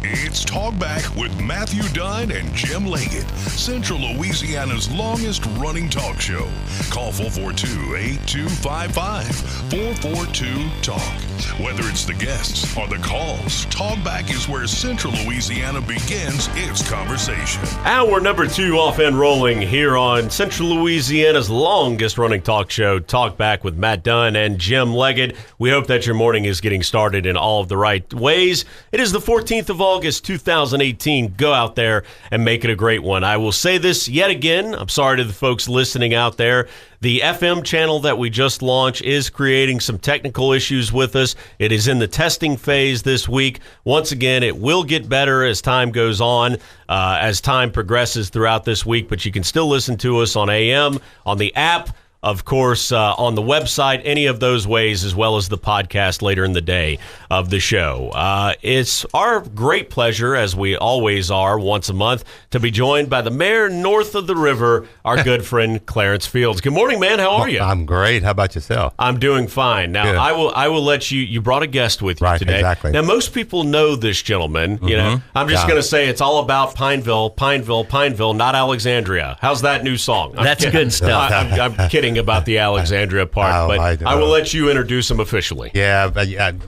It's Talk Back with Matthew Dunn and Jim Leggett, Central Louisiana's longest-running talk show. Call 442-8255, 442-TALK. Whether it's the guests or the calls, Talk Back is where Central Louisiana begins its conversation. Hour number 2 off and rolling here on Central Louisiana's longest-running talk show, Talk Back with Matt Dunn and Jim Leggett. We hope that your morning is getting started in all of the right ways. It is the 14th of August, 2018. Go out there and make it a great one. I will say this yet again. I'm sorry to the folks listening out there. The FM channel that we just launched is creating some technical issues with us. It is in the testing phase this week. Once again, it will get better as time goes on, as time progresses throughout this week, but you can still listen to us on AM, on the app, of course, on the website, any of those ways, as well as the podcast later in the day of the show. It's our great pleasure, as we always are once a month, to be joined by the mayor north of the river, our good friend Clarence Fields. Good morning, man. How are you? I'm great. How about yourself? I'm doing fine. Now, Good. I will let you brought a guest with you Right, today. exactly. Now, most people know this gentleman. You know, I'm just going to say it's all about Pineville, Pineville, Pineville, not Alexandria. How's that new song? That's good stuff. I'm kidding about the Alexandria part, but I will let you introduce him officially. Yeah,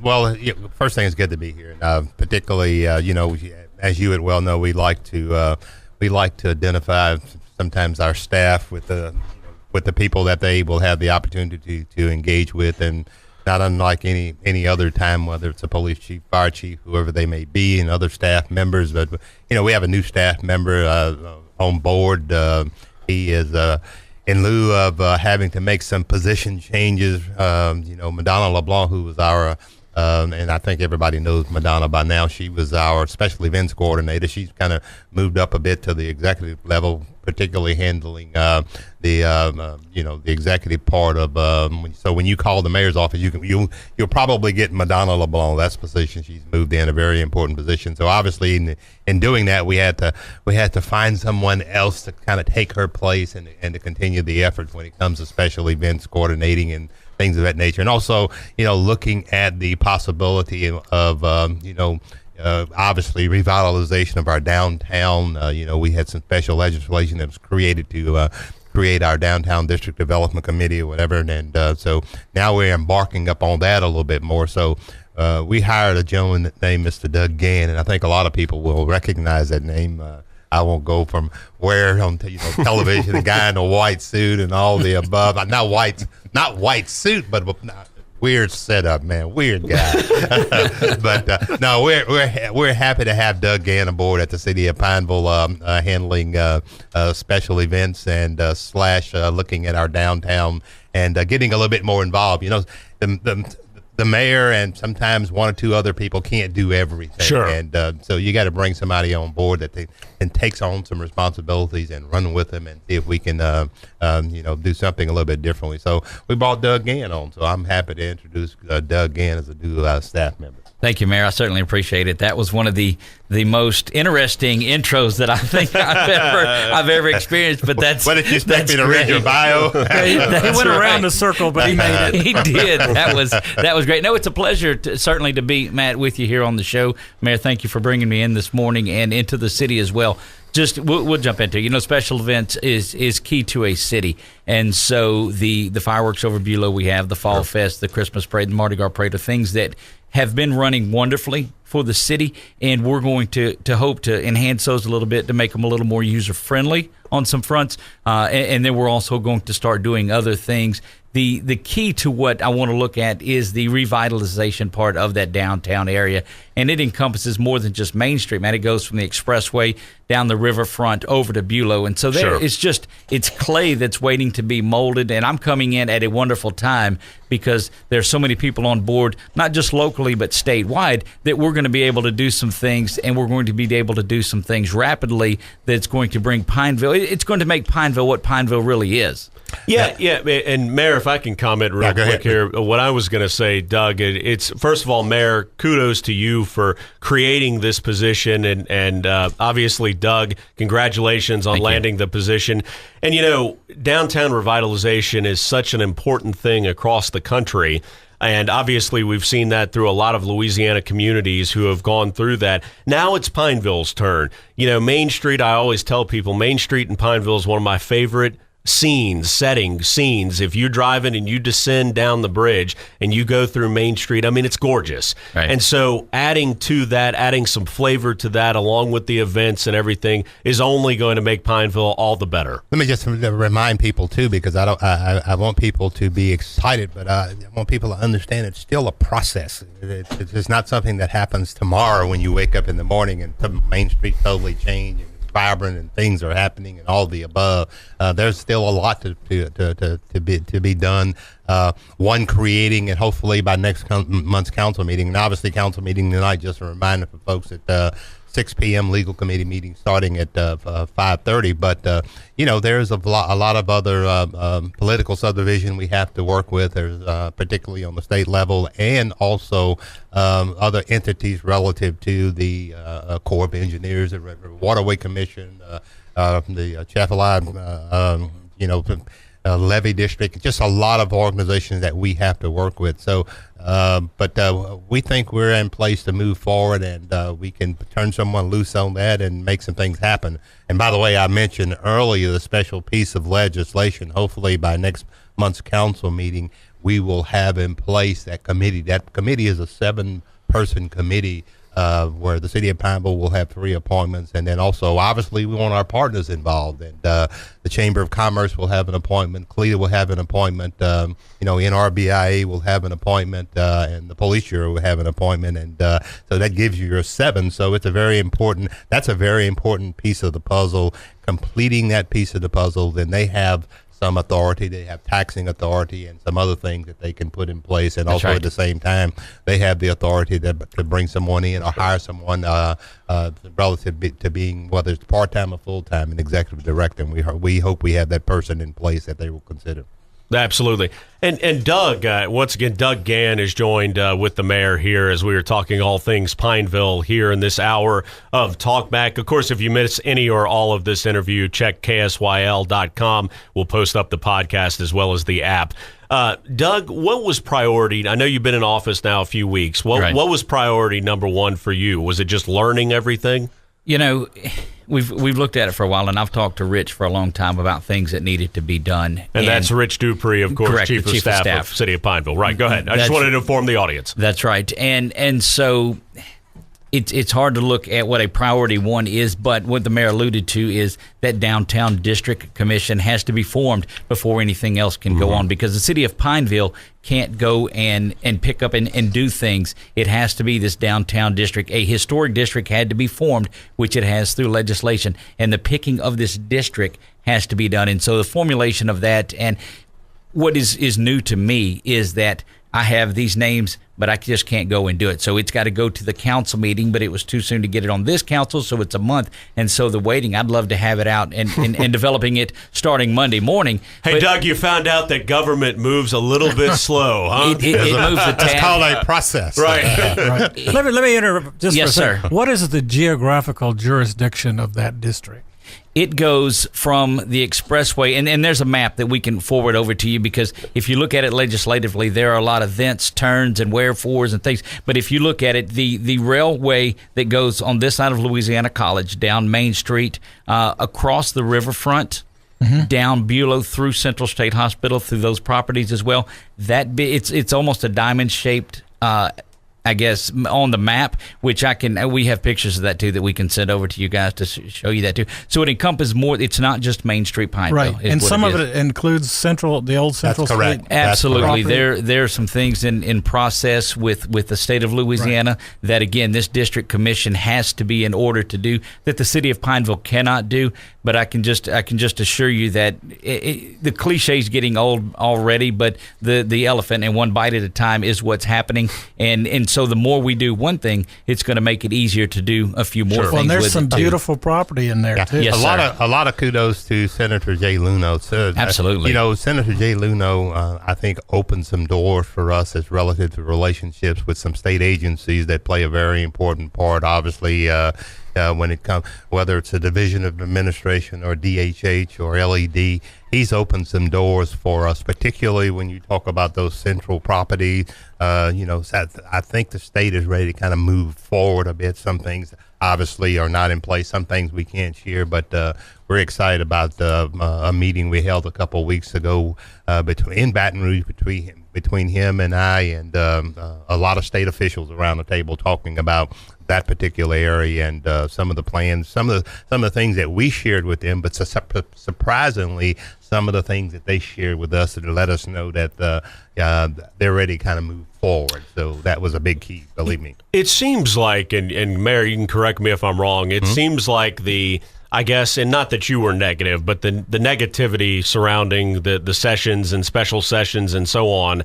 well, first thing, it's good to be here. Particularly, as you would well know, we like to identify sometimes our staff with the people that they will have the opportunity to engage with, and not unlike any other time, whether it's a police chief, fire chief, whoever they may be, and other staff members. But we have a new staff member on board. He is in lieu of having to make some position changes. Madonna LeBlanc, who was our and I think everybody knows Madonna by now. She was our special events coordinator. She's kind of moved up a bit to the executive level, particularly handling the executive part of. So when you call the mayor's office, you'll probably get Madonna LeBlanc. That's the position she's moved in, a very important position. So obviously, in doing that, we had to find someone else to kind of take her place and to continue the effort when it comes to special events coordinating and things of that nature, and also looking at the possibility of obviously revitalization of our downtown. We had some special legislation that was created to create our downtown district development committee or whatever, and so now we're embarking up on that a little bit more. So we hired a gentleman named Mr. Doug Gann, and I think a lot of people will recognize that name. I won't go from where on television, a guy in a white suit and all the above. Not white suit, but weird setup, man. Weird guy. But no, we're happy to have Doug Gann aboard at the City of Pineville, handling special events and looking at our downtown and getting a little bit more involved. The mayor and sometimes one or two other people can't do everything. Sure. And so you got to bring somebody on board that takes on some responsibilities and run with them and see if we can, do something a little bit differently. So we brought Doug Gann on. So I'm happy to introduce Doug Gann as a new staff member. Thank you, Mayor. I certainly appreciate it. That was one of the most interesting intros that I think I've ever experienced. But that's what did you expect me to read your bio? He went around the circle, but he made it. He did. That was great. No, it's a pleasure certainly to be, Matt, with you here on the show. Mayor, thank you for bringing me in this morning and into the city as well. Just we'll jump into special events is key to a city, and so the fireworks over Bulow, we have the Fall Fest, the Christmas Parade, the Mardi Gras Parade are things that have been running wonderfully for the city, and we're going to hope to enhance those a little bit to make them a little more user-friendly on some fronts, and then we're also going to start doing other things. The key to what I want to look at is the revitalization part of that downtown area, and it encompasses more than just Main Street, man. It goes from the expressway down the riverfront over to Bulow, and so there it's clay that's waiting to be molded, and I'm coming in at a wonderful time because there's so many people on board, not just locally but statewide, that we're going to be able to do some things, and we're going to be able to do some things rapidly that's going to bring Pineville. It's going to make Pineville what Pineville really is. Yeah, and Mayor, if I can comment real quick here, what I was going to say, Doug, it's first of all, Mayor, kudos to you for creating this position, and obviously, Doug, congratulations on landing the position. And downtown revitalization is such an important thing across the country. And obviously, we've seen that through a lot of Louisiana communities who have gone through that. Now it's Pineville's turn. Main Street, I always tell people, Main Street in Pineville is one of my favorite scenes. If you're driving and you descend down the bridge and you go through Main Street, it's gorgeous. Right. And so adding some flavor to that along with the events and everything is only going to make Pineville all the better. Let me just remind people too, because I want people to be excited, but I want people to understand it's still a process. It's not something that happens tomorrow when you wake up in the morning and Main Street totally changed. Vibrant and things are happening and all the above. There's still a lot to be done. One, creating it hopefully by next month's council meeting, and obviously council meeting tonight. Just a reminder for folks at 6 p.m. legal committee meeting starting at 5:30. But there's a lot of other political subdivision we have to work with. There's particularly on the state level, and also other entities relative to the Corps of Engineers, the Waterway Commission, the Chaffalot, levee district, just a lot of organizations that we have to work with. So, but we think we're in place to move forward, and we can turn someone loose on that and make some things happen. And by the way, I mentioned earlier the special piece of legislation. Hopefully by next month's council meeting, we will have in place that committee. That committee is a 7-person committee, where the city of Pineville will have 3 appointments, and then also obviously we want our partners involved, and the Chamber of Commerce will have an appointment, CLETA will have an appointment, NRBIA will have an appointment, and the Police Bureau will have an appointment, and so that gives you your 7. So it's that's a very important piece of the puzzle. Completing that piece of the puzzle, then they have some authority. They have taxing authority and some other things that they can put in place, and also at the same time they have the authority to bring someone in or hire someone relative to being, whether it's part-time or full-time, an executive director. And we hope we have that person in place that they will consider. Absolutely. And Doug, once again, Doug Gann is joined with the mayor here as we are talking all things Pineville here in this hour of Talkback. Of course, if you miss any or all of this interview, check KSYL.com. We'll post up the podcast as well as the app. Doug, what was priority? I know you've been in office now a few weeks. What was priority number 1 for you? Was it just learning everything? We've looked at it for a while, and I've talked to Rich for a long time about things that needed to be done. And that's Rich Dupree, of course, correct, Chief of Staff of City of Pineville. Right, go ahead. I just wanted to inform the audience. That's right. And so it's hard to look at what a priority 1 is, but what the mayor alluded to is that downtown district commission has to be formed before anything else can go on, because the city of Pineville can't go and pick up and do things. It has to be this downtown district. A historic district had to be formed, which it has through legislation, and the picking of this district has to be done. And so the formulation of that, and what is new to me is that I have these names, but I just can't go and do it. So it's got to go to the council meeting, but it was too soon to get it on this council, so it's a month. And so the waiting, I'd love to have it out and developing it starting Monday morning. Hey, but, Doug, you found out that government moves a little bit slow, huh? It moves a tad. It's called a process. Right. Right. Let me interrupt just yes, for a second. Sir. What is the geographical jurisdiction of that district? It goes from the expressway, and there's a map that we can forward over to you, because if you look at it legislatively, there are a lot of thence, turns, and wherefores and things. But if you look at it, the railway that goes on this side of Louisiana College, down Main Street, across the riverfront, down Bulow through Central State Hospital, through those properties as well, it's almost a diamond-shaped I guess, on the map, which we have pictures of that too that we can send over to you guys to show you that too. So it encompasses more. It's not just Main Street Pineville. Right, and some of it includes the old Central That's correct. State. Absolutely. There are some things in process with the state of Louisiana that, again, this district commission has to be in order to do that the city of Pineville cannot do. But I can just assure you that the cliche is getting old already, but the elephant and one bite at a time is what's happening. And so the more we do one thing, it's going to make it easier to do a few more things. Well, and there's with some it too. beautiful property in there too. Yes, a lot of kudos to Senator Jay Luno. So, absolutely. Senator Jay Luno, I think, opened some doors for us as relative to relationships with some state agencies that play a very important part. Obviously, when it comes, whether it's a Division of Administration or DHH or LED, he's opened some doors for us, particularly when you talk about those central properties. So I think the state is ready to kind of move forward a bit. Some things obviously are not in place. Some things we can't share, but we're excited about a meeting we held a couple of weeks ago in Baton Rouge between him and I and a lot of state officials around the table talking about that particular area and some of the plans, some of the things that we shared with them, but surprisingly, some of the things that they shared with us to let us know that they're ready to kind of move forward. So that was a big key, believe me. It seems like, and Mayor, you can correct me if I'm wrong, it seems like I guess, and not that you were negative, but the negativity surrounding the sessions and special sessions and so on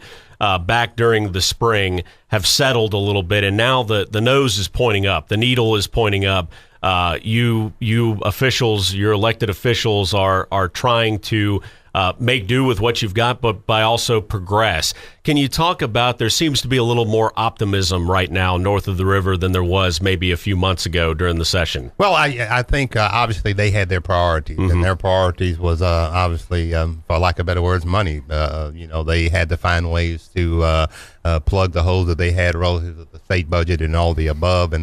back during the spring have settled a little bit, and now the nose is pointing up, the needle is pointing up. You officials, your elected officials are trying to make do with what you've got, but by also progress. Can you talk about, there seems to be a little more optimism right now north of the river than there was maybe a few months ago during the session? Well, I think obviously they had their priorities, and their priorities was obviously, for lack of better words, money. They had to find ways to plug the holes that they had relative to the state budget and all the above,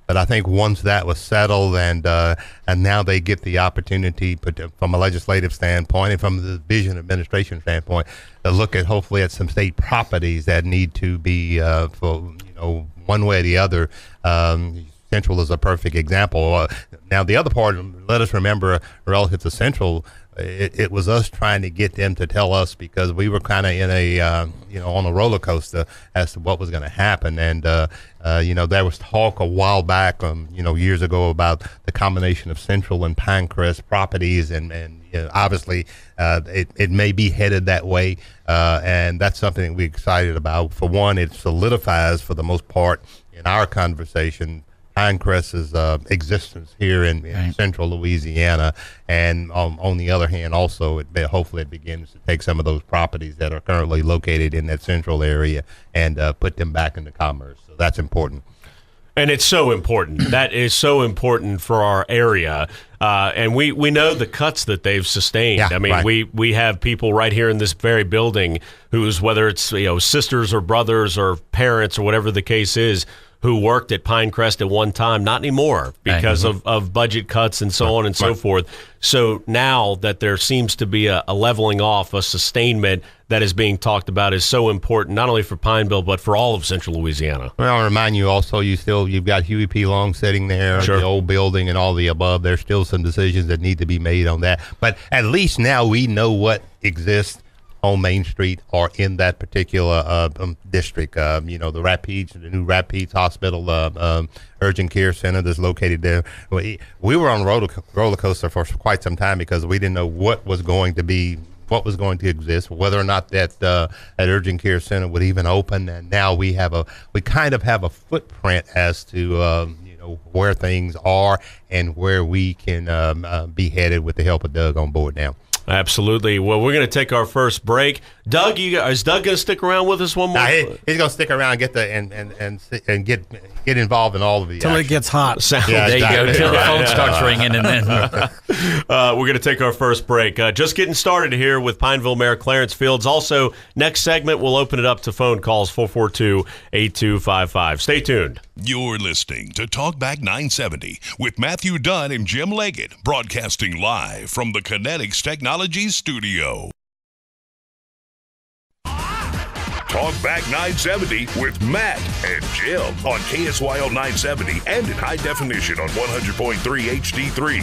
But I think once that was settled, and now they get the opportunity, from a legislative standpoint and from the vision administration standpoint, to look at hopefully at some state properties that need to be for one way or the other. Central is a perfect example. Now the other part, let us remember, relative to Central, it was us trying to get them to tell us, because we were kind of in a on a roller coaster as to what was going to happen, and there was talk a while back, years ago, about the combination of Central and Pinecrest properties, and obviously it may be headed that way, and that's something that we're excited about. For one, it solidifies for the most part in our conversation Pinecrest's existence here in central Louisiana, and on the other hand, also hopefully it begins to take some of those properties that are currently located in that central area and put them back into commerce. So that's important. And it's so important. That is so important for our area. And we know the cuts that they've sustained. Yeah, I mean, right. we have people right here in this very building who's, whether it's sisters or brothers or parents or whatever the case is, who worked at Pinecrest at one time, not anymore because of budget cuts and so on and so forth. So now that there seems to be a leveling off, a sustainment that is being talked about is so important, not only for Pineville, but for all of central Louisiana. Well, I'll remind you also, you've got Huey P. Long sitting there, sure, the old building and all the above. There's still some decisions that need to be made on that. But at least now we know what exists on Main Street or in that particular district. The new Rapides Hospital Urgent Care Center that's located there. We were on a roller coaster for quite some time because we didn't know what was going to exist, whether or not that Urgent Care Center would even open. And now we kind of have a footprint as to where things are and where we can be headed with the help of Doug on board now. Absolutely. Well, we're going to take our first break. Doug, is Doug going to stick around with us one more? He's going to stick around and get involved in all of the till it gets hot. There you go. Until the phone starts ringing, and then we're going to take our first break. Just getting started here with Pineville Mayor Clarence Fields. Also, next segment we'll open it up to phone calls 442-8255. Stay tuned. You're listening to Talkback 970 with Matthew Dunn and Jim Leggett, broadcasting live from the Kinetics Technologies studio. Talkback 970 with Matt and Jim on KSYL 970 and in high definition on 100.3 HD3.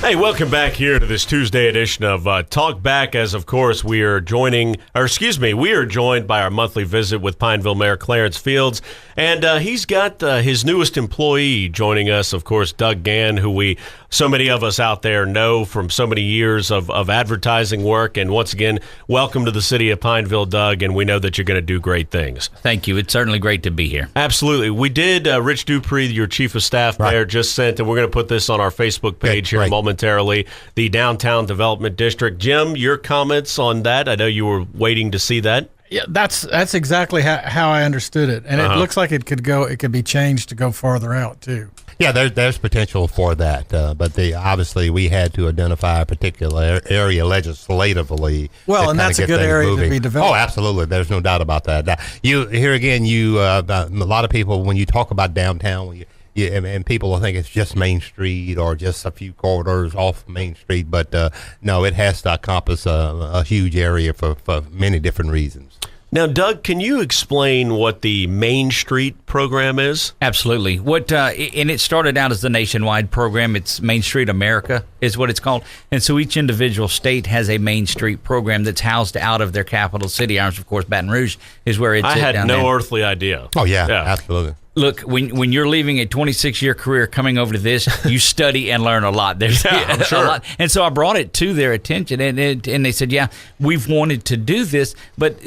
Hey, welcome back here to this Tuesday edition of Talkback, as of course we are joined by our monthly visit with Pineville Mayor Clarence Fields, and he's got his newest employee joining us, of course, Doug Gann, who so many of us out there know from so many years of advertising work. And once again, welcome to the city of Pineville, Doug, and we know that you're going to do great things. Thank you. It's certainly great to be here. Absolutely. We did, Rich Dupree, your chief of staff, Mayor, just sent, and we're going to put this on our Facebook page here momentarily, the Downtown Development District. Jim, your comments on that? I know you were waiting to see that. Yeah, that's exactly how I understood it, and it looks like it could be changed to go farther out too. Yeah, there's potential for that, but obviously we had to identify a particular area legislatively. Well, and that's a good area to be developed. Oh, absolutely. There's no doubt about that. A lot of people, when you talk about downtown, and people will think it's just Main Street or just a few corridors off Main Street, but no, it has to encompass a huge area for many different reasons. Now, Doug, can you explain what the Main Street program is? Absolutely. And it started out as the nationwide program. It's Main Street America is what it's called. And so each individual state has a Main Street program that's housed out of their capital city. Ours, of course, Baton Rouge is where it's I had down no there. earthly idea. Oh, yeah. Absolutely. Look, when you're leaving a 26-year career coming over to this, you study and learn a lot. There's I'm sure. a lot. And so I brought it to their attention, and they said, yeah, we've wanted to do this, but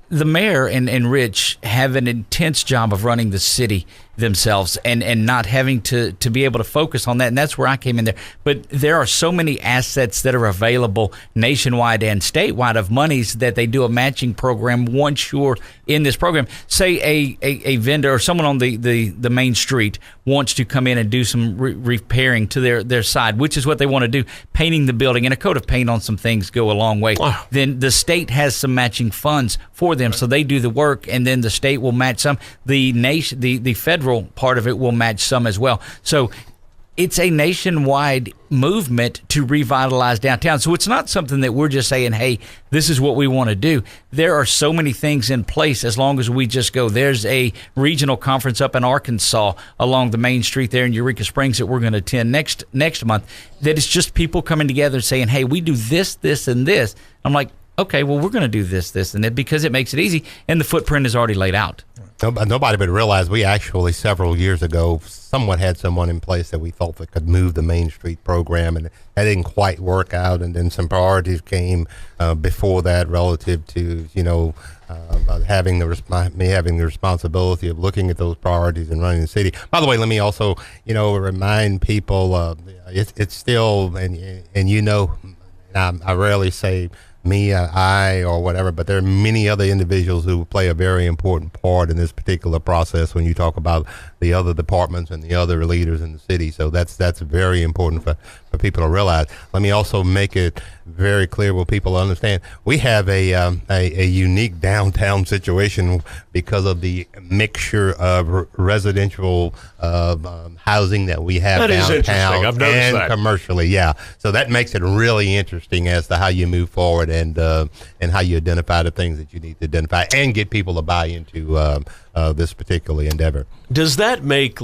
the mayor and Rich have an intense job of running the city themselves and not having to be able to focus on that. And that's where I came in there. But there are so many assets that are available nationwide and statewide of monies that they do a matching program once you're in this program. Say a vendor or someone on the main street wants to come in and do some repairing to their side, which is what they want to do, painting the building, and a coat of paint on some things go a long way. Wow. Then the state has some matching funds for them, so they do the work, and then the state will match some. The federal part of it will match some as well. So it's a nationwide movement to revitalize downtown. So it's not something that we're just saying, hey, this is what we want to do. There are so many things in place as long as we just go. There's a regional conference up in Arkansas along the main street there in Eureka Springs that we're going to attend next month, that it's just people coming together and saying, hey, we do this, this, and this. I'm like, okay, well, we're going to do this, this, and that because it makes it easy, and the footprint is already laid out. Nobody would realize we actually several years ago somewhat had someone in place that we thought that could move the Main Street program, and that didn't quite work out. And then some priorities came before that relative to having the responsibility of looking at those priorities and running the city. By the way, let me also remind people it's still I rarely say me, I, or whatever, but there are many other individuals who play a very important part in this particular process when you talk about the other departments and the other leaders in the city. So that's very important for people to realize. Let me also make it very clear where people understand. We have a unique downtown situation because of the mixture of residential housing that we have that downtown is interesting. I've noticed and that. Commercially, yeah. So that makes it really interesting as to how you move forward and how you identify the things that you need to identify and get people to buy into this particular endeavor. Does that make,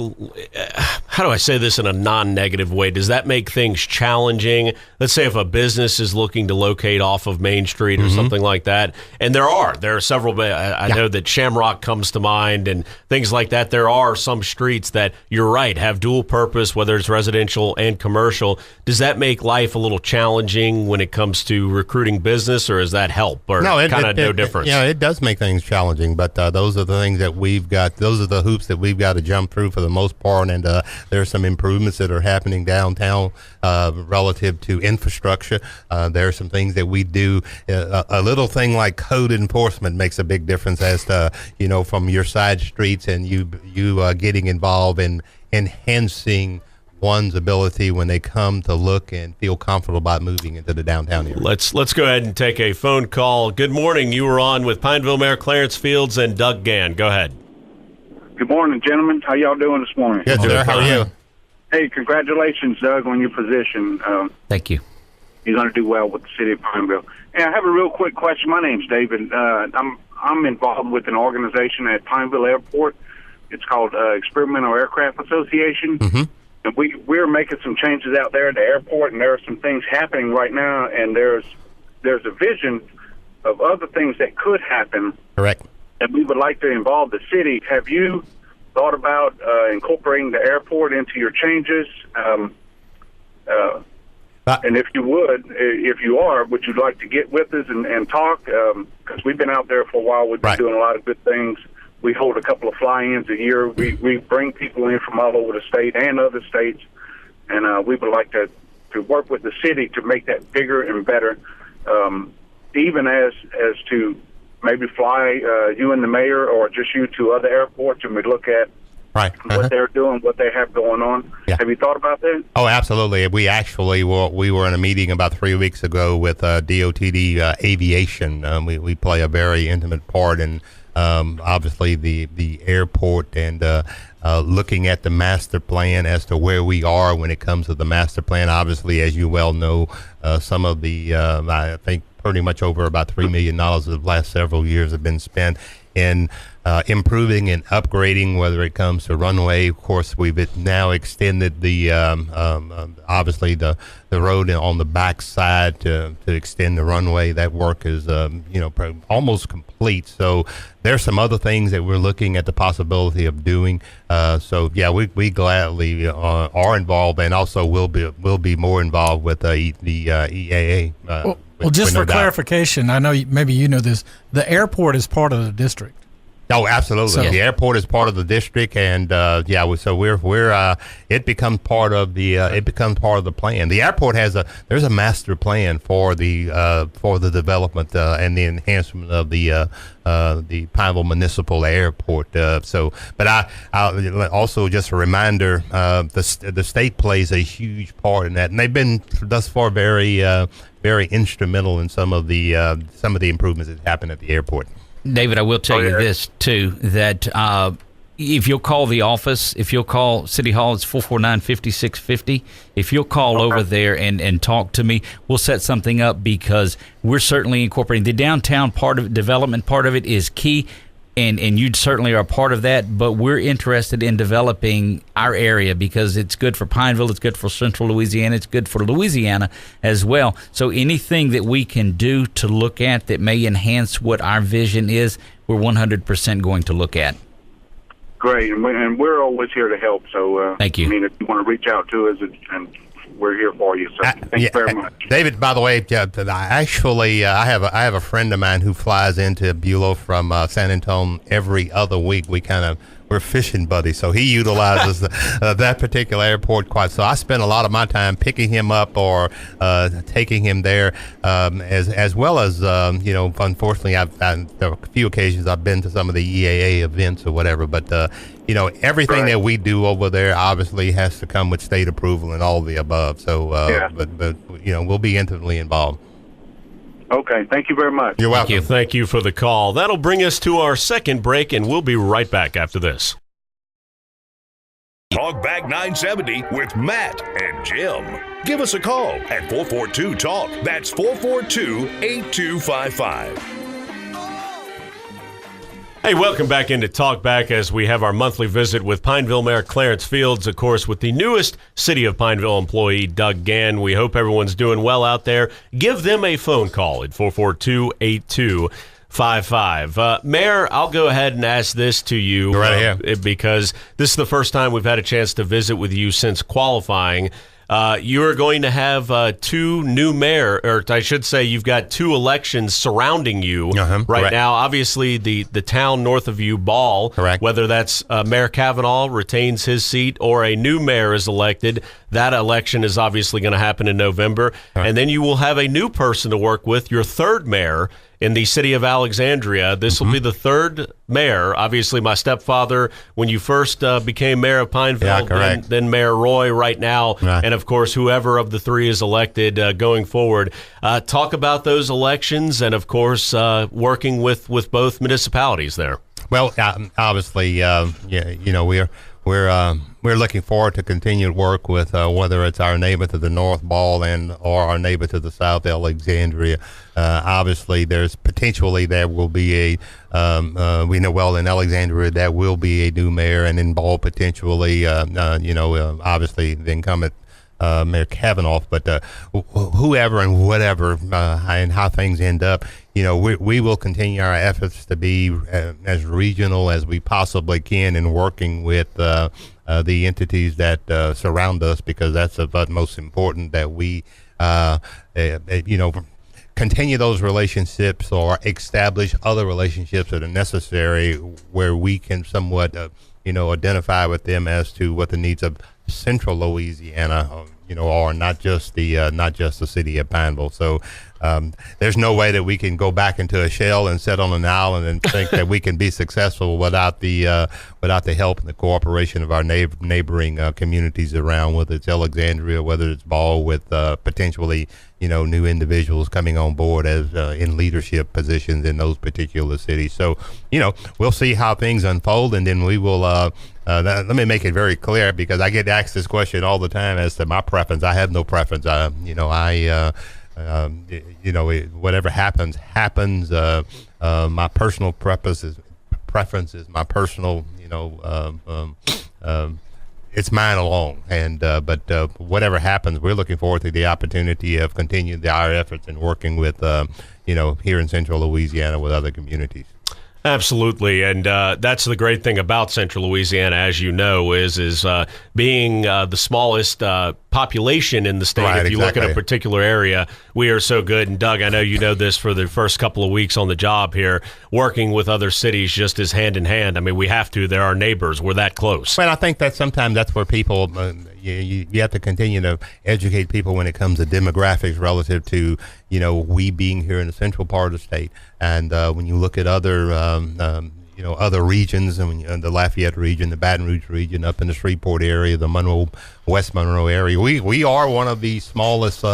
how do I say this in a non-negative way, does that make things challenging? Let's say if a business is looking to locate off of Main Street or something like that, and there are several, I know that Shamrock comes to mind and things like that. There are some streets that, you're right, have dual purpose, whether it's residential and commercial. Does that make life a little challenging when it comes to recruiting business, or does that help, or no difference? Yeah, it does make things challenging, but those are the things that we've got. Those are the hoops that we've got to jump through for the most part, and there are some improvements that are happening downtown relative to infrastructure. There are some things that we do. A little thing like code enforcement makes a big difference as to, from your side streets and you getting involved in enhancing one's ability when they come to look and feel comfortable about moving into the downtown area. Let's go ahead and take a phone call. Good morning. You were on with Pineville Mayor Clarence Fields and Doug Gann. Go ahead. Good morning, gentlemen. How y'all doing this morning? Good, sir. How are you? Hey, congratulations, Doug, on your position. Thank you. You're going to do well with the city of Pineville. Hey, I have a real quick question. My name's David. I'm involved with an organization at Pineville Airport. It's called Experimental Aircraft Association. Mm-hmm. And we're making some changes out there at the airport, and there are some things happening right now, and there's a vision of other things that could happen. Correct. And we would like to involve the city. Have you thought about incorporating the airport into your changes? And if you would you like to get with us and talk? Because we've been out there for a while. We've been doing a lot of good things. We hold a couple of fly-ins a year. We bring people in from all over the state and other states, and we would like to work with the city to make that bigger and better, even as to maybe fly you and the mayor or just you to other airports, and we look at Right. what they're doing, what they have going on. Yeah. Have you thought about that? Oh, absolutely. We actually we were in a meeting about 3 weeks ago with DOTD Aviation. We play a very intimate part in obviously the airport and looking at the master plan as to where we are when it comes to the master plan. Obviously, as you well know, some of the I think pretty much over about $3 million of the last several years have been spent in improving and upgrading, whether it comes to runway. Of course, we've now extended the obviously the road on the back side to extend the runway. That work is almost complete. So there's some other things that we're looking at the possibility of doing. So yeah, we gladly are involved, and also will be more involved with the EAA. Well, just for clarification, I know maybe you know this. The airport is part of the district. Oh, absolutely. So, the airport is part of the district, and so we're it becomes part of the plan. The airport there's a master plan for the development and the enhancement of the Pineville Municipal Airport. But I also just a reminder, the state plays a huge part in that, and they've been thus far very instrumental in some of the improvements that happen at the airport. David, I will tell you this, too, that if you'll call the office, if you'll call City Hall, it's 449-5650. If you'll call over there and talk to me, we'll set something up, because we're certainly incorporating the downtown development part of it is key. And you certainly are a part of that, but we're interested in developing our area because it's good for Pineville, it's good for Central Louisiana, it's good for Louisiana as well. So anything that we can do to look at that may enhance what our vision is, we're 100% going to look at. Great, and we're always here to help. So thank you. I mean, if you want to reach out to us, and we're here for you. So thank you very much, David. By the way, I have a friend of mine who flies into Bulow from San Antonio every other week. We're fishing buddies, so he utilizes that particular airport quite. So I spend a lot of my time picking him up or taking him there, as well as unfortunately, there are a few occasions I've been to some of the EAA events or whatever. But everything that we do over there obviously has to come with state approval and all of the above. So, but we'll be intimately involved. Okay, thank you very much. You're welcome. Thank you for the call. That'll bring us to our second break, and we'll be right back after this. Talkback 970 with Matt and Jim. Give us a call at 442-TALK. That's 442-8255. Hey, welcome back into Talkback as we have our monthly visit with Pineville Mayor Clarence Fields, of course, with the newest City of Pineville employee, Doug Gann. We hope everyone's doing well out there. Give them a phone call at 442-8255. Mayor, I'll go ahead and ask this to you because this is the first time we've had a chance to visit with you since qualifying. You are going to have two new mayor, or I should say you've got two elections surrounding you right now. Obviously, the town north of you, Ball, whether that's Mayor Cavanaugh retains his seat or a new mayor is elected, that election is obviously going to happen in November. And then you will have a new person to work with, your third mayor in the city of Alexandria. This will be the third mayor. Obviously, my stepfather, when you first became mayor of Pineville, then Mayor Roy right now, and of course, whoever of the three is elected going forward. Talk about those elections and, of course, working with both municipalities there. Well, obviously, we're looking forward to continued work with whether it's our neighbor to the north, Ball, or our neighbor to the south, Alexandria. Obviously, there's potentially there will be we know well in Alexandria there will be a new mayor, and in Ball potentially, obviously the incumbent Mayor Cavanaugh, but whoever and whatever and how things end up, we will continue our efforts to be as regional as we possibly can in working with the entities that surround us, because that's of utmost important that we, continue those relationships or establish other relationships that are necessary where we can somewhat, identify with them as to what the needs of Central Louisiana, are not just the city of Pineville. So there's no way that we can go back into a shell and sit on an island and think that we can be successful without the help and the cooperation of our neighboring communities around, whether it's Alexandria, whether it's Ball, with potentially new individuals coming on board as in leadership positions in those particular cities. So we'll see how things unfold, and then we will. Let me make it very clear, because I get asked this question all the time as to my preference. I have no preference. Whatever happens. My personal preference is my personal. It's mine alone, and but whatever happens, we're looking forward to the opportunity of continuing our efforts and working with here in Central Louisiana with other communities. Absolutely, and that's the great thing about Central Louisiana, as you know, is being the smallest population in the state. Right, if you look at a particular area, we are so good. And Doug, I know you know this for the first couple of weeks on the job here, working with other cities just as hand in hand. I mean, we have to. They're our neighbors. We're that close. Well, I think that sometimes that's where people, you have to continue to educate people when it comes to demographics relative to, we being here in the central part of the state. And when you look at other other regions, and the Lafayette region, the Baton Rouge region, up in the Shreveport area, the West Monroe area, we are one of the smallest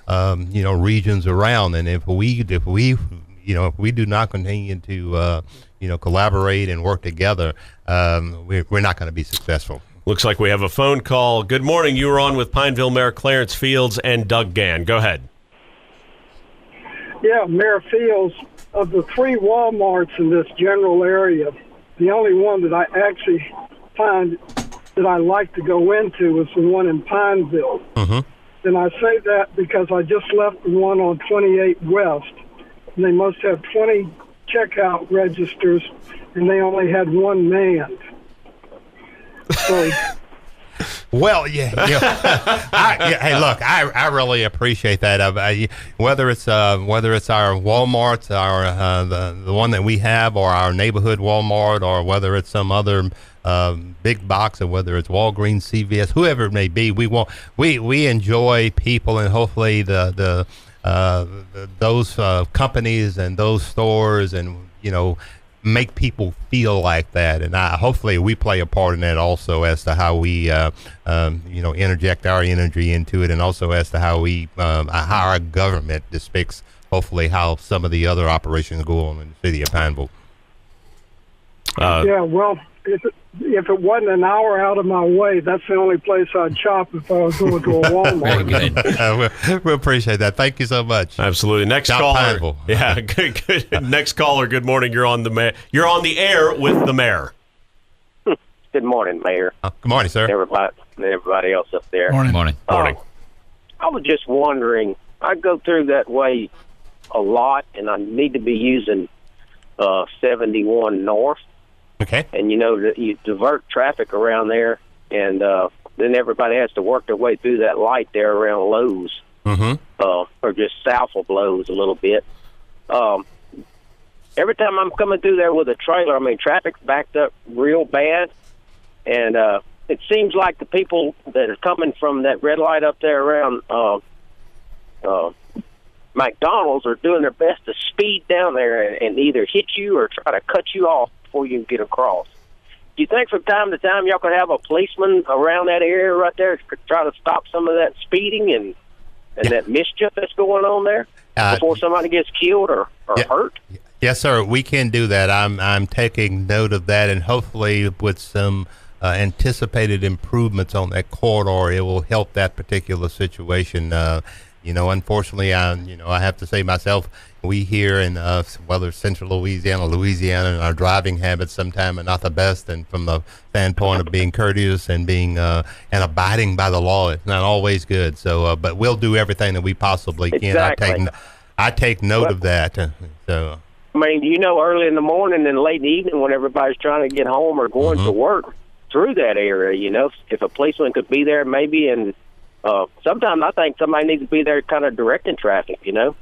regions around. And if we do not continue to collaborate and work together, we're not going to be successful. Looks like we have a phone call. Good morning. You were on with Pineville Mayor Clarence Fields and Doug Gann. Go ahead. Yeah, Mayor Fields, of the 3 Walmarts in this general area, the only one that I actually find that I like to go into is the one in Pineville. Mm-hmm. And I say that because I just left the one on 28 West, and they must have 20 checkout registers, and they only had one manned. So, well, yeah. Hey, look, I really appreciate that. Whether it's our Walmarts, our the one that we have, or our neighborhood Walmart, or whether it's some other big box, or whether it's Walgreens, CVS, whoever it may be, we enjoy people, and hopefully those companies and those stores, and make people feel like that, and hopefully we play a part in that also, as to how we interject our energy into it, and also as to how how our government depicts hopefully how some of the other operations go on in the city of Pineville. Yeah, well, if it wasn't an hour out of my way, that's the only place I'd shop if I was going to a Walmart. Very good. We appreciate that. Thank you so much. Absolutely. Next caller. Pineville. Yeah, good. Next caller. Good morning. You're on the air with the mayor. Good morning, Mayor. Good morning, sir. Everybody else up there. Morning. Morning. I was just wondering. I go through that way a lot, and I need to be using 71 North. Okay. And you divert traffic around there, and then everybody has to work their way through that light there around Lowe's, or just south of Lowe's a little bit. Every time I'm coming through there with a trailer, traffic's backed up real bad, and it seems like the people that are coming from that red light up there around McDonald's are doing their best to speed down there and either hit you or try to cut you off before you can get across. Do you think from time to time y'all could have a policeman around that area right there to try to stop some of that speeding and that mischief that's going on there before somebody gets killed or hurt? Yes, sir. We can do that. I'm taking note of that, and hopefully with some anticipated improvements on that corridor, it will help that particular situation. Unfortunately, I have to say myself, we here in whether Central Louisiana, and our driving habits sometimes are not the best, and from the standpoint of being courteous and being and abiding by the law, it's not always good. So, but we'll do everything that we possibly can. Exactly. I take note of that. So, early in the morning and late in the evening when everybody's trying to get home or going to work through that area, if a policeman could be there maybe, and sometimes I think somebody needs to be there kind of directing traffic, because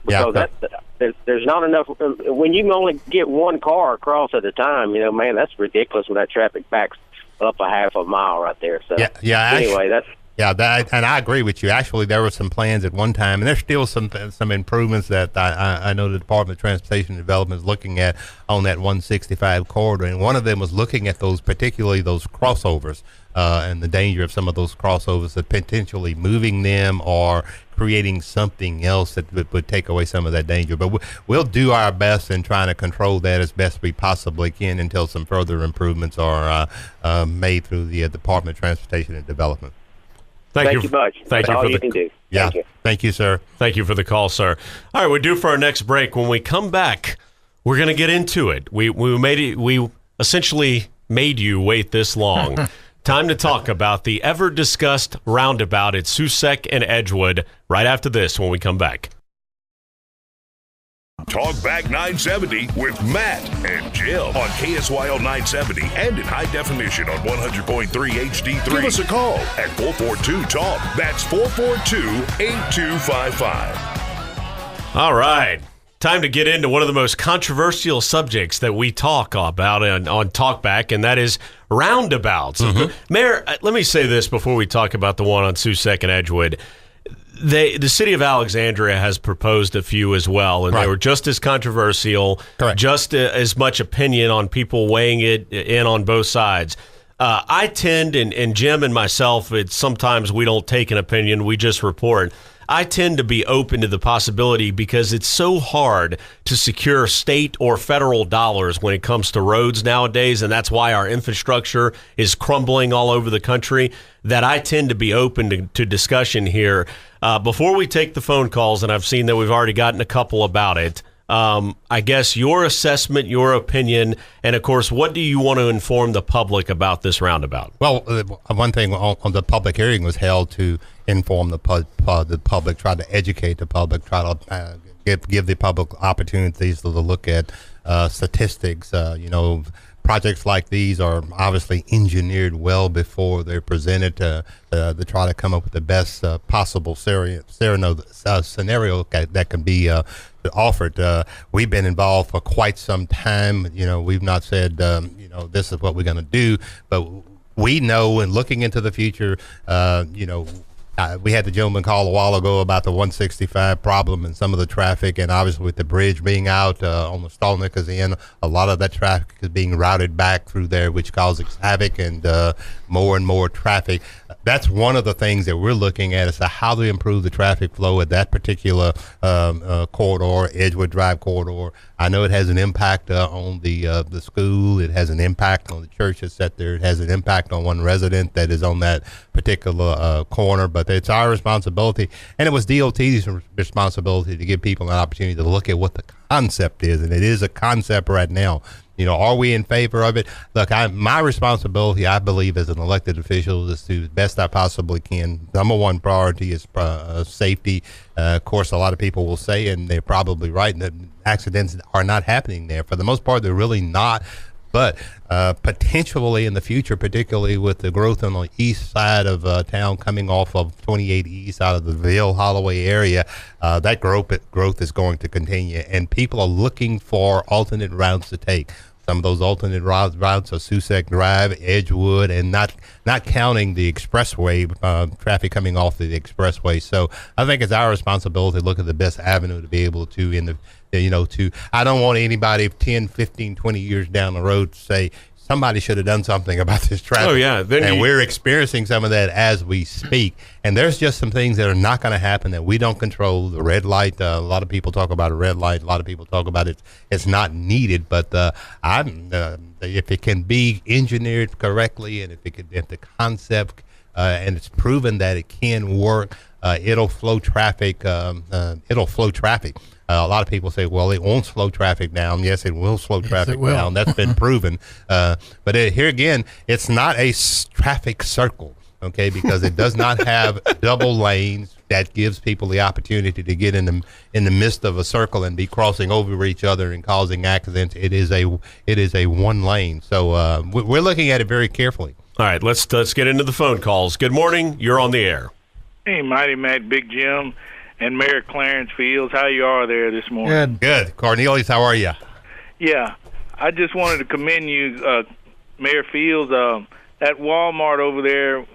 there's not enough. When you can only get one car across at a time, that's ridiculous when that traffic backs up a half a mile right there. So anyway, Yeah, and I agree with you. Actually, there were some plans at one time, and there's still some improvements that I know the Department of Transportation and Development is looking at on that 165 corridor. And one of them was looking at particularly those crossovers and the danger of some of those crossovers, that potentially moving them or creating something else that would take away some of that danger. But we'll do our best in trying to control that as best we possibly can until some further improvements are made through the Department of Transportation and Development. Thank you much. Thank That's you all for you the can do. Yeah. Thank you, sir. Thank you for the call, sir. All right, we're due for our next break. When we come back, we're going to get into it. We essentially made you wait this long. Time to talk about the ever-discussed roundabout at Susek and Edgewood right after this when we come back. Talk Back 970 with Matt and Jill on KSYL 970 and in high definition on 100.3 HD3. Give us a call at 442-TALK. That's 442-8255. All right. Time to get into one of the most controversial subjects that we talk about on Talkback, and that is roundabouts. Mm-hmm. Mayor, let me say this before we talk about the one on Susek and Edgewood. The city of Alexandria has proposed a few as well, and They were just as controversial, just as much opinion on people weighing it in on both sides. I tend, and Jim and myself, sometimes we don't take an opinion, we just report. I tend to be open to the possibility because it's so hard to secure state or federal dollars when it comes to roads nowadays, and that's why our infrastructure is crumbling all over the country, that I tend to be open to discussion here. Before we take the phone calls, and I've seen that we've already gotten a couple about it, I guess your assessment, your opinion, and of course, what do you want to inform the public about this roundabout? Well, one thing on the public hearing was held to inform the public, try to educate the public, try to give the public opportunities to look at statistics. Projects like these are obviously engineered well before they're presented to try to come up with the best possible scenario that can be offered. We've been involved for quite some time. We've not said, this is what we're going to do, but we know, and looking into the future, we had the gentleman call a while ago about the 165 problem and some of the traffic, and obviously with the bridge being out on the Stallnickers end, a lot of that traffic is being routed back through there, which causes havoc and more and more traffic. That's one of the things that we're looking at is how to improve the traffic flow at that particular corridor, Edgewood Drive corridor. I know it has an impact on the school. It has an impact on the church that's set there. It has an impact on one resident that is on that particular corner. But it's our responsibility, and it was DOT's responsibility to give people an opportunity to look at what the concept is, and it is a concept right now. Are we in favor of it? Look, my responsibility, I believe, as an elected official, is to do the best I possibly can. Number one priority is safety. Of course, a lot of people will say, and they're probably right, that accidents are not happening there. For the most part, they're really not. But potentially in the future, particularly with the growth on the east side of town coming off of 28 East out of the Ville Holloway area, that growth is going to continue. And people are looking for alternate routes to take. Some of those alternate routes are Susek Drive, Edgewood, and not counting the expressway, traffic coming off the expressway. So I think it's our responsibility to look at the best avenue to be able to, I don't want anybody 10, 15, 20 years down the road to say, somebody should have done something about this traffic. Oh, yeah. We're experiencing some of that as we speak. And there's just some things that are not going to happen that we don't control. The red light, a lot of people talk about a red light. A lot of people talk about it's not needed. But if it can be engineered correctly, and if the concept and it's proven that it can work, it'll flow traffic. A lot of people say, well, it won't slow traffic down. Yes, it will slow traffic down. That's been proven. But here again, it's not a traffic circle, okay, because it does not have double lanes that gives people the opportunity to get in the midst of a circle and be crossing over each other and causing accidents. It is a one lane. So we're looking at it very carefully. All right, let's get into the phone calls. Good morning. You're on the air. Hey, Mighty Matt, Big Jim, and Mayor Clarence Fields. How you are there this morning? Good. Cornelius, how are you? Yeah, I just wanted to commend you, Mayor Fields. That Walmart over there,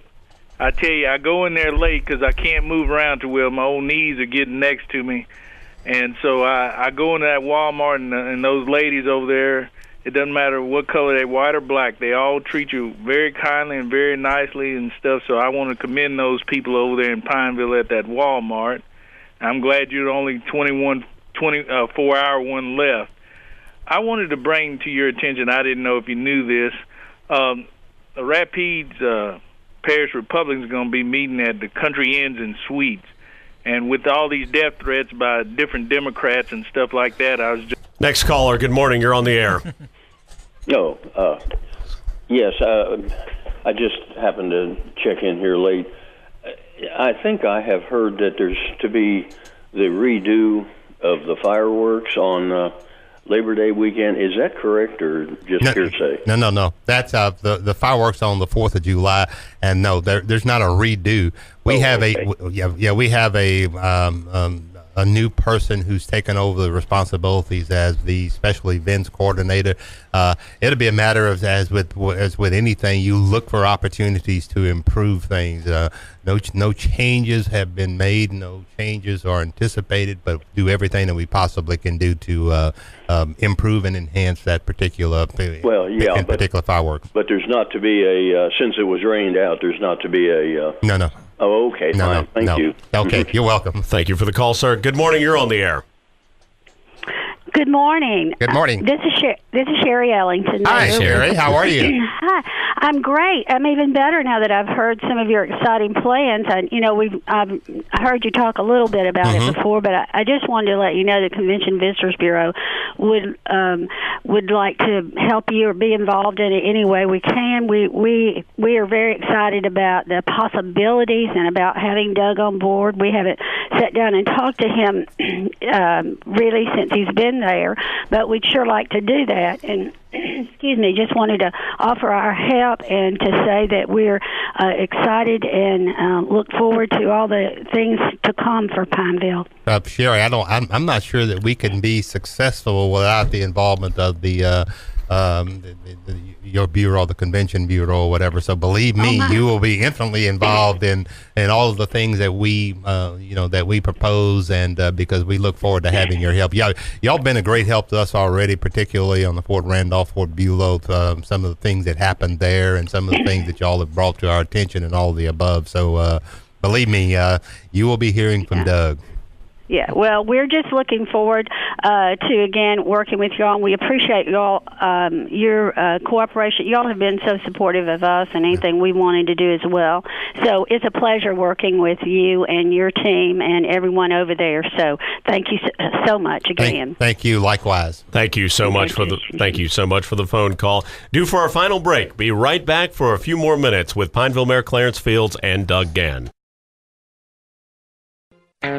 I tell you, I go in there late because I can't move around too well. My old knees are getting next to me. And so I go into that Walmart, and those ladies over there, it doesn't matter what color they're, white or black, they all treat you very kindly and very nicely and stuff. So I want to commend those people over there in Pineville at that Walmart. I'm glad you're the only 4-hour one left. I wanted to bring to your attention, I didn't know if you knew this, the Rapides Parish Republican is going to be meeting at the Country Inns and Suites. And with all these death threats by different Democrats and stuff like that, I was just... Next caller, good morning. You're on the air. Yes, I just happened to check in here late. I think I have heard that there's to be the redo of the fireworks on Labor Day weekend. Is that correct, or just hearsay? No. That's the fireworks on the 4th of July, and no, there's not a redo. We have a new person who's taken over the responsibilities as the special events coordinator. It'll be a matter of, as with anything, you look for opportunities to improve things. No changes have been made, no changes are anticipated, but do everything that we possibly can do to improve and enhance that particular particular fireworks. But there's not to be a since it was rained out. There's not to be a no. Oh, okay, fine. Thank you. Okay, you're welcome. Thank you for the call, sir. Good morning. You're on the air. Good morning. Good morning. This is Sherry Ellington. Hi, Sherry. How are you? Hi. I'm great. I'm even better now that I've heard some of your exciting plans. And I've heard you talk a little bit about it before, but I just wanted to let you know the Convention Visitors Bureau would like to help you or be involved in it any way we can. We are very excited about the possibilities and about having Doug on board. We haven't sat down and talked to him really since he's been there, but we'd sure like to do that. And excuse me, just wanted to offer our help and to say that we're excited and look forward to all the things to come for Pineville. Sherry, I'm not sure that we can be successful without the involvement of the your bureau, the convention bureau, or whatever. So believe me, you will be infinitely involved in all of the things that we that we propose, and because we look forward to having your help. Y'all been a great help to us already, particularly on the Fort Randolph, Fort Bulow, some of the things that happened there, and some of the things that y'all have brought to our attention, and all of the above. So believe me, you will be hearing from Doug. Yeah, well, we're just looking forward to, again, working with y'all. We appreciate y'all, your cooperation. Y'all have been so supportive of us and anything we wanted to do as well. So it's a pleasure working with you and your team and everyone over there. So thank you so much again. Thank you. Likewise. Thank you so much for the phone call. Due for our final break. Be right back for a few more minutes with Pineville Mayor Clarence Fields and Doug Gann.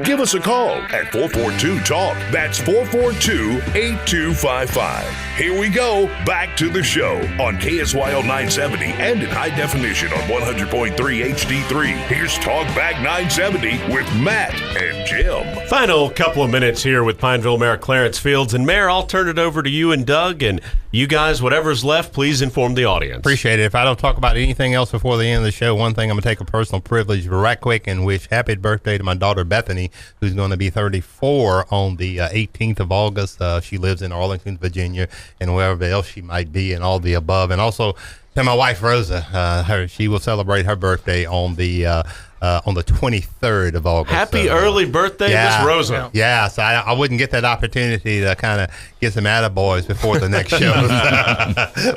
Give us a call at 442-TALK. That's 442-8255. Here we go. Back to the show on KSYL 970 and in high definition on 100.3 HD3. Here's Talk Back 970 with Matt and Jim. Final couple of minutes here with Pineville Mayor Clarence Fields. And Mayor, I'll turn it over to you and Doug. And you guys, whatever's left, please inform the audience. Appreciate it. If I don't talk about anything else before the end of the show, one thing I'm going to take a personal privilege right quick and wish happy birthday to my daughter Bethany, who's going to be 34 on the 18th of August. She lives in Arlington, Virginia, and wherever else she might be, and all the above. And also to my wife Rosa, she will celebrate her birthday on the 23rd of August. Happy early birthday, Miss Rosa. Yeah, so I wouldn't get that opportunity to kind of get some attaboys before the next show.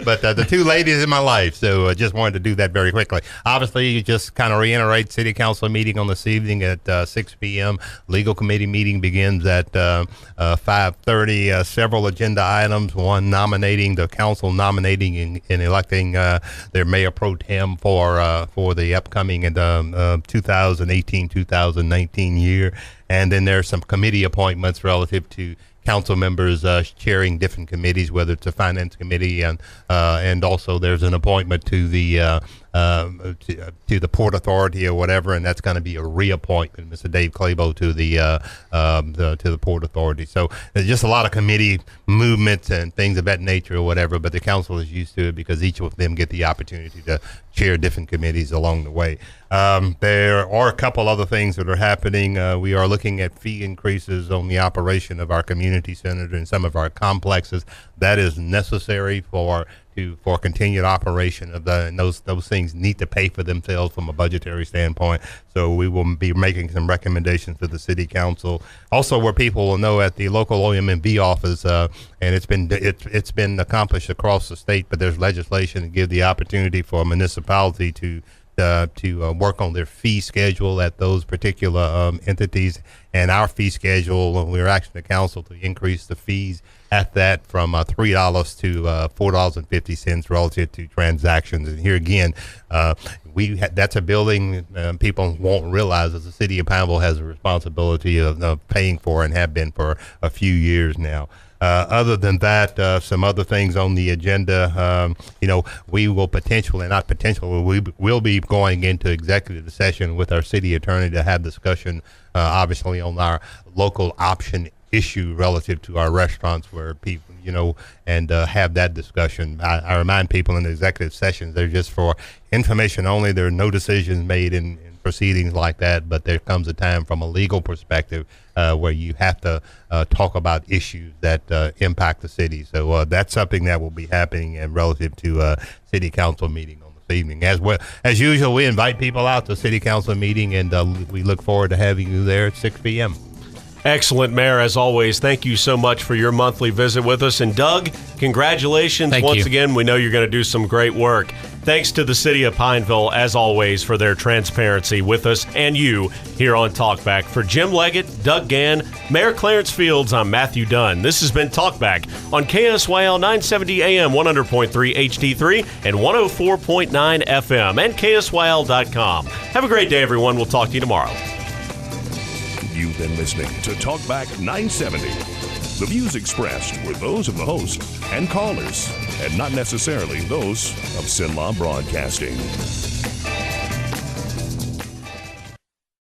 But the two ladies in my life, so I just wanted to do that very quickly. Obviously, you just kind of reiterate City Council meeting on this evening at 6 p.m. Legal Committee meeting begins at 5:30. Several agenda items, one nominating, the council nominating and electing their mayor pro tem for the upcoming 2018-2019 year. And then there's some committee appointments relative to council members chairing different committees, whether it's a finance committee, and also there's an appointment to the to the Port Authority or whatever, and that's going to be a reappointment, Mr. Dave Clabo to the Port Authority. So there's just a lot of committee movements and things of that nature or whatever, but the council is used to it because each of them get the opportunity to chair different committees along the way. There are a couple other things that are happening. We are looking at fee increases on the operation of our community center and some of our complexes. That is necessary for continued operation of and those things need to pay for themselves from a budgetary standpoint. So we will be making some recommendations to the city council. Also, where people will know at the local OMB office, and it's been accomplished across the state, but there's legislation to give the opportunity for a municipality to work on their fee schedule at those particular entities. And our fee schedule, we're asking the council to increase the fees at that from $3 to $4.50 relative to transactions. And here again, that's a building people won't realize that the city of Pineville has a responsibility of paying for and have been for a few years now. Other than that, some other things on the agenda. We will we will be going into executive session with our city attorney to have discussion, obviously, on our local option issue relative to our restaurants where people, and have that discussion. I remind people in the executive sessions, they're just for information only. There are no decisions made in proceedings like that, but there comes a time from a legal perspective where you have to talk about issues that impact the city. So that's something that will be happening and relative to city council meeting on this evening. As usual, we invite people out to city council meeting, and we look forward to having you there at 6 p.m. Excellent, Mayor, as always. Thank you so much for your monthly visit with us. And Doug, congratulations once again. We know you're going to do some great work. Thanks to the city of Pineville, as always, for their transparency with us and you here on Talkback. For Jim Leggett, Doug Gann, Mayor Clarence Fields, I'm Matthew Dunn. This has been Talkback on KSYL 970 AM 100.3 HD3 and 104.9 FM and KSYL.com. Have a great day, everyone. We'll talk to you tomorrow. You've been listening to Talkback 970. The views expressed were those of the host and callers, and not necessarily those of Sinlaw Broadcasting.